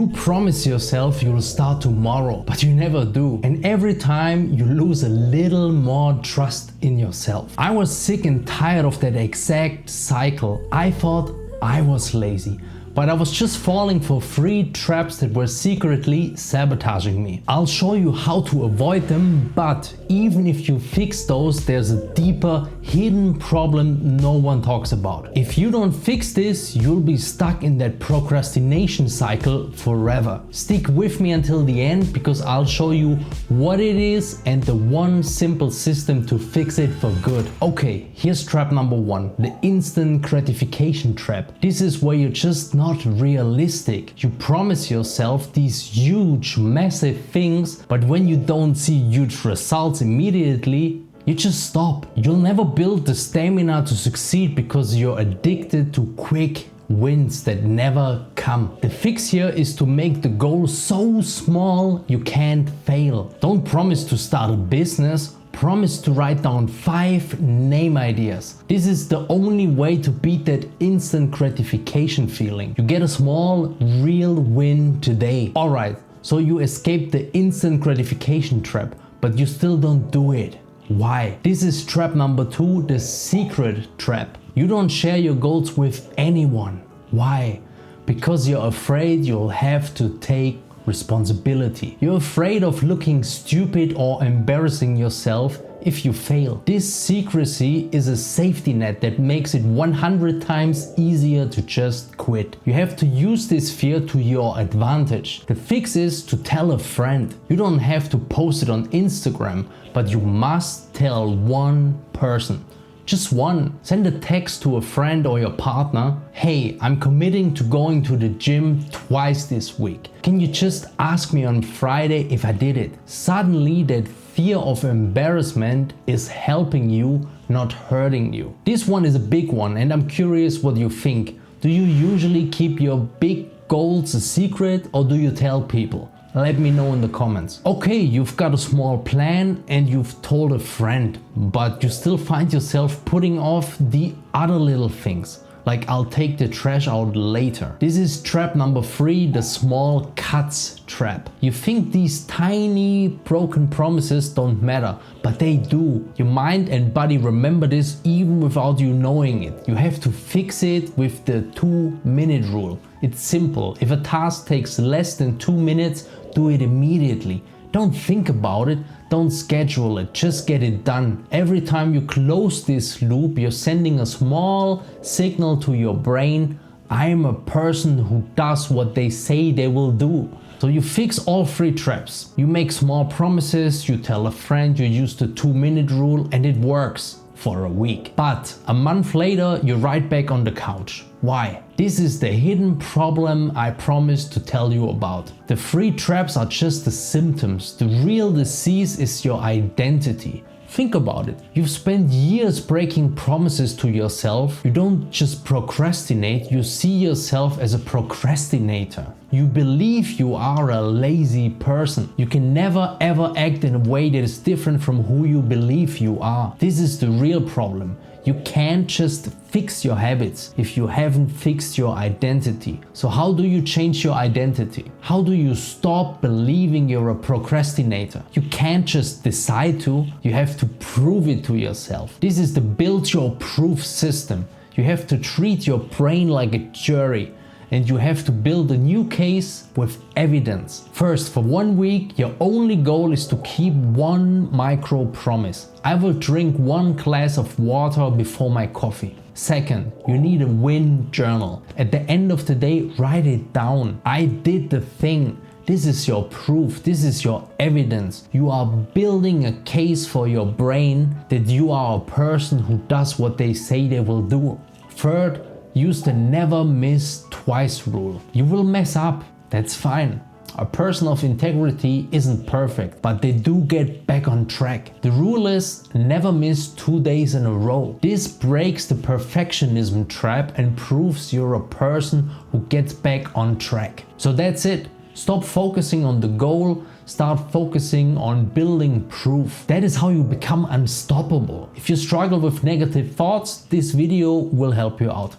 You promise yourself you'll start tomorrow, but you never do. And every time you lose a little more trust in yourself. I was sick and tired of that exact cycle. I thought I was lazy, but I was just falling for 3 traps that were secretly sabotaging me. I'll show you how to avoid them, but even if you fix those, there's a deeper, hidden problem no one talks about. If you don't fix this, you'll be stuck in that procrastination cycle forever. Stick with me until the end because I'll show you what it is and the one simple system to fix it for good. Okay, here's trap number 1, the instant gratification trap. This is where you're just not realistic. You promise yourself these huge, massive things, but when you don't see huge results immediately, you just stop. You'll never build the stamina to succeed because you're addicted to quick wins that never come. The fix here is to make the goal so small you can't fail. Don't promise to start a business. Promise to write down 5 name ideas. This is the only way to beat that instant gratification feeling. You get a small, real win today. Alright, so you escape the instant gratification trap, but you still don't do it. Why? This is trap number 2, the secret trap. You don't share your goals with anyone. Why? Because you're afraid you'll have to take responsibility. You're afraid of looking stupid or embarrassing yourself if you fail. This secrecy is a safety net that makes it 100 times easier to just quit. You have to use this fear to your advantage. The fix is to tell a friend. You don't have to post it on Instagram, but you must tell one person. Just one. Send a text to a friend or your partner. Hey, I'm committing to going to the gym twice this week. Can you just ask me on Friday if I did it? Suddenly that fear of embarrassment is helping you, not hurting you. This one is a big one and I'm curious what you think. Do you usually keep your big goals a secret or do you tell people? Let me know in the comments. Okay, you've got a small plan and you've told a friend, but you still find yourself putting off the other little things. Like I'll take the trash out later. This is trap number 3, the small cuts trap. You think these tiny broken promises don't matter, but they do. Your mind and body remember this even without you knowing it. You have to fix it with the 2-minute rule. It's simple. If a task takes less than 2 minutes, do it immediately. Don't think about it, don't schedule it, just get it done. Every time you close this loop, you're sending a small signal to your brain, I am a person who does what they say they will do. So you fix all 3 traps. You make small promises, you tell a friend, you use the 2-minute rule and it works for a week. But a month later, you're right back on the couch. Why? This is the hidden problem I promised to tell you about. The 3 traps are just the symptoms. The real disease is your identity. Think about it. You've spent years breaking promises to yourself. You don't just procrastinate, you see yourself as a procrastinator. You believe you are a lazy person. You can never ever act in a way that is different from who you believe you are. This is the real problem. You can't just fix your habits if you haven't fixed your identity. So how do you change your identity? How do you stop believing you're a procrastinator? You can't just decide to, you have to prove it to yourself. This is the build your proof system. You have to treat your brain like a jury. And you have to build a new case with evidence. First, for 1 week, your only goal is to keep 1 micro promise. I will drink 1 glass of water before my coffee. Second, you need a win journal. At the end of the day, write it down. I did the thing. This is your proof. This is your evidence. You are building a case for your brain that you are a person who does what they say they will do. Third, use the never miss twice rule. You will mess up, that's fine. A person of integrity isn't perfect, but they do get back on track. The rule is never miss 2 days in a row. This breaks the perfectionism trap and proves you're a person who gets back on track. So that's it. Stop focusing on the goal, start focusing on building proof. That is how you become unstoppable. If you struggle with negative thoughts, this video will help you out.